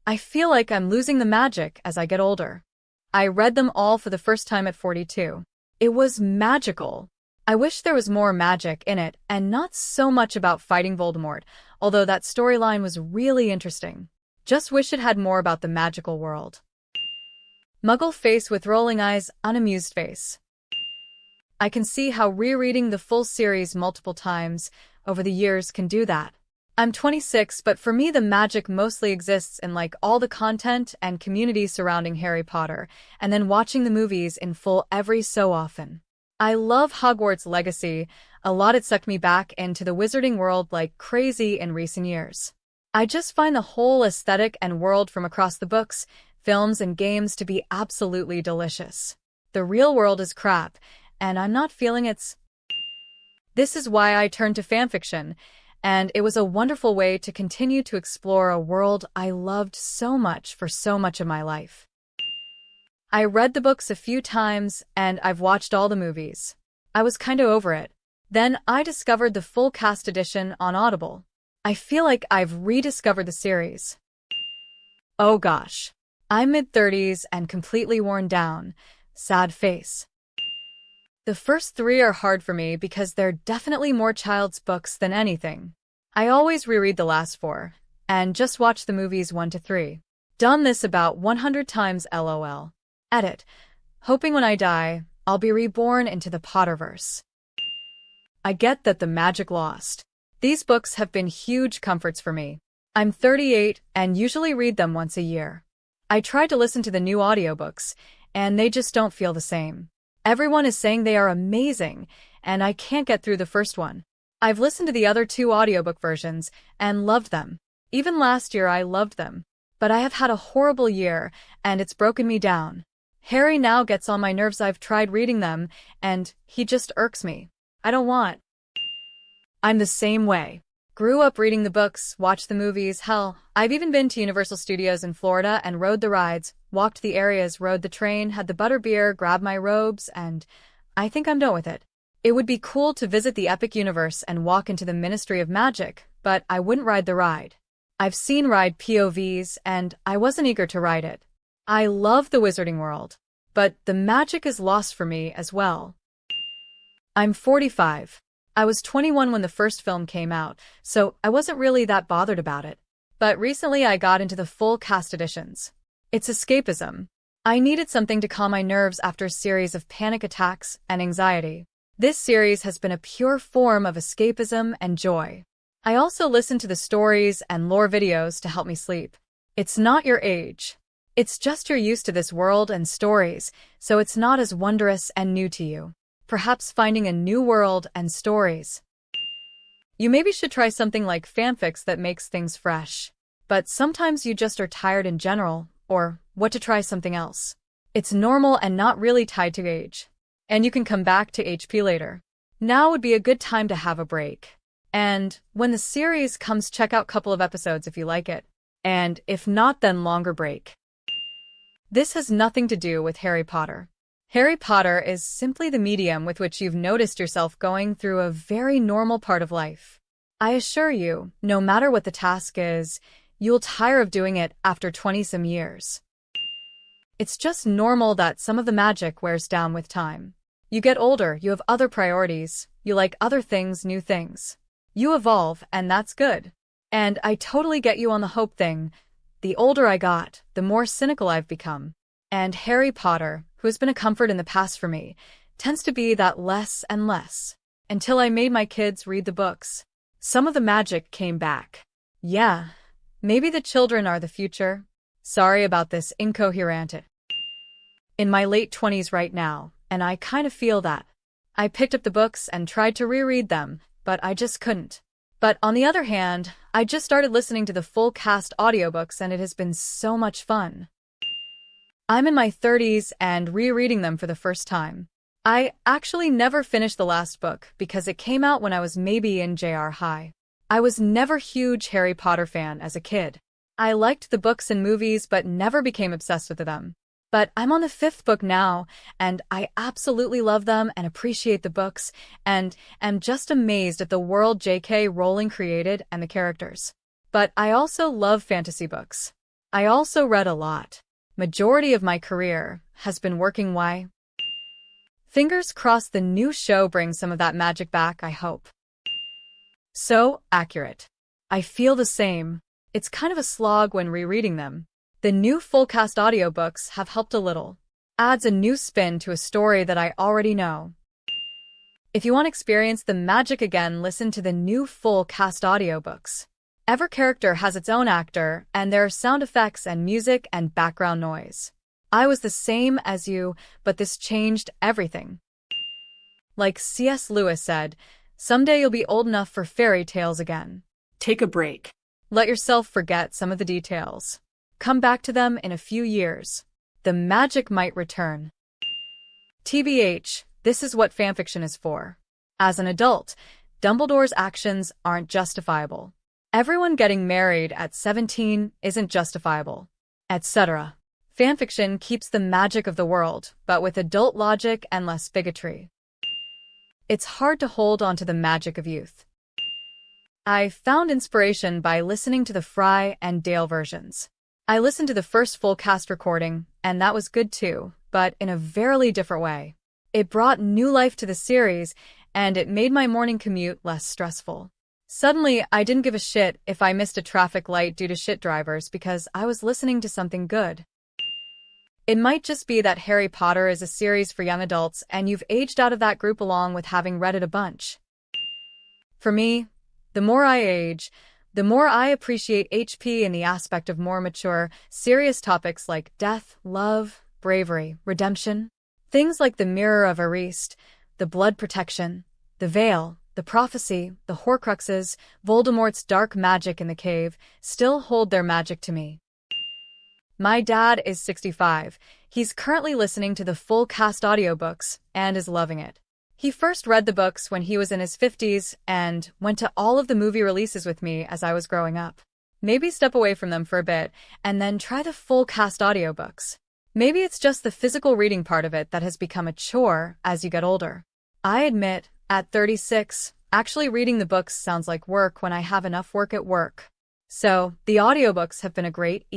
I feel like I'm losing the magic as I get older. I read them all for the first time at 42. It was magical. I wish there was more magic in it and not so much about fighting Voldemort, although that storyline was really interesting. Just wish it had more about the magical world. Muggle face with rolling eyes, unamused face. I can see how rereading the full series multiple times over the years can do that. I'm 26, but for me the magic mostly exists in all the content and community surrounding Harry Potter, and then watching the movies in full every so often. I love Hogwarts Legacy. A lot it sucked me back into the wizarding world like crazy in recent years. I just find the whole aesthetic and world from across the books, films, and games to be absolutely delicious. The real world is crap, and I'm not feeling its. This is why I turned to fanfiction, and it was a wonderful way to continue to explore a world I loved so much for so much of my life. I read the books a few times, and I've watched all the movies. I was kinda over it. Then I discovered the full cast edition on Audible. I feel like I've rediscovered the series. Oh gosh. I'm mid-30s and completely worn down. Sad face. The first three are hard for me because they're definitely more child's books than anything. I always reread the last four, and just watch the movies 1 to 3. Done this about 100 times LOL. Edit. Hoping when I die, I'll be reborn into the Potterverse. I get that the magic lost. These books have been huge comforts for me. I'm 38 and usually read them once a year. I tried to listen to the new audiobooks, and they just don't feel the same. Everyone is saying they are amazing, and I can't get through the first one. I've listened to the other 2 audiobook versions and loved them. Even last year I loved them. But I have had a horrible year, and it's broken me down. Harry now gets on my nerves. I've tried reading them, and he just irks me. I don't want. I'm the same way. Grew up reading the books, watched the movies, hell, I've even been to Universal Studios in Florida and rode the rides, walked the areas, rode the train, had the butterbeer, grabbed my robes, and I think I'm done with it. It would be cool to visit the epic universe and walk into the Ministry of Magic, but I wouldn't ride the ride. I've seen ride POVs, and I wasn't eager to ride it. I love the wizarding world, but the magic is lost for me as well. I'm 45. I was 21 when the first film came out, so I wasn't really that bothered about it. But recently I got into the full cast editions. It's escapism. I needed something to calm my nerves after a series of panic attacks and anxiety. This series has been a pure form of escapism and joy. I also listen to the stories and lore videos to help me sleep. It's not your age. It's just you're used to this world and stories, so it's not as wondrous and new to you. Perhaps finding a new world and stories. You maybe should try something like fanfics that makes things fresh. But sometimes you just are tired in general, or what to try something else. It's normal and not really tied to age. And you can come back to HP later. Now would be a good time to have a break. And when the series comes, check out a couple of episodes if you like it. And if not, then longer break. This has nothing to do with Harry Potter. Harry Potter is simply the medium with which you've noticed yourself going through a very normal part of life. I assure you, no matter what the task is, you'll tire of doing it after 20-some years. It's just normal that some of the magic wears down with time. You get older, you have other priorities, you like other things, new things. You evolve, and that's good. And I totally get you on the hope thing. The older I got, the more cynical I've become. And Harry Potter, who has been a comfort in the past for me, tends to be that less and less. Until I made my kids read the books. Some of the magic came back. Yeah, maybe the children are the future. Sorry about this incoherent. In my late 20s right now, and I kind of feel that. I picked up the books and tried to reread them, but I just couldn't. But on the other hand, I just started listening to the full cast audiobooks and it has been so much fun. I'm in my 30s and rereading them for the first time. I actually never finished the last book because it came out when I was maybe in JR High. I was never a huge Harry Potter fan as a kid. I liked the books and movies but never became obsessed with them. But I'm on the 5th book now, and I absolutely love them and appreciate the books, and am just amazed at the world J.K. Rowling created and the characters. But I also love fantasy books. I also read a lot. Majority of my career has been working. Why? Fingers crossed the new show brings some of that magic back, I hope. So accurate. I feel the same. It's kind of a slog when rereading them. The new full cast audiobooks have helped a little. Adds a new spin to a story that I already know. If you want to experience the magic again, listen to the new full cast audiobooks. Every character has its own actor, and there are sound effects and music and background noise. I was the same as you, but this changed everything. Like C.S. Lewis said, someday you'll be old enough for fairy tales again. Take a break. Let yourself forget some of the details. Come back to them in a few years. The magic might return. TBH, this is what fanfiction is for. As an adult, Dumbledore's actions aren't justifiable. Everyone getting married at 17 isn't justifiable, etc. Fanfiction keeps the magic of the world, but with adult logic and less bigotry. It's hard to hold on to the magic of youth. I found inspiration by listening to the Fry and Dale versions. I listened to the first full cast recording, and that was good too, but in a very different way. It brought new life to the series, and it made my morning commute less stressful. Suddenly, I didn't give a shit if I missed a traffic light due to shit drivers because I was listening to something good. It might just be that Harry Potter is a series for young adults and you've aged out of that group along with having read it a bunch. For me, the more I age, the more I appreciate HP in the aspect of more mature, serious topics like death, love, bravery, redemption. Things like the Mirror of Ariste, the Blood Protection, the Veil, the Prophecy, the Horcruxes, Voldemort's dark magic in the cave, still hold their magic to me. My dad is 65. He's currently listening to the full cast audiobooks and is loving it. He first read the books when he was in his 50s and went to all of the movie releases with me as I was growing up. Maybe step away from them for a bit and then try the full cast audiobooks. Maybe it's just the physical reading part of it that has become a chore as you get older. I admit, at 36, actually reading the books sounds like work when I have enough work at work. So, the audiobooks have been a great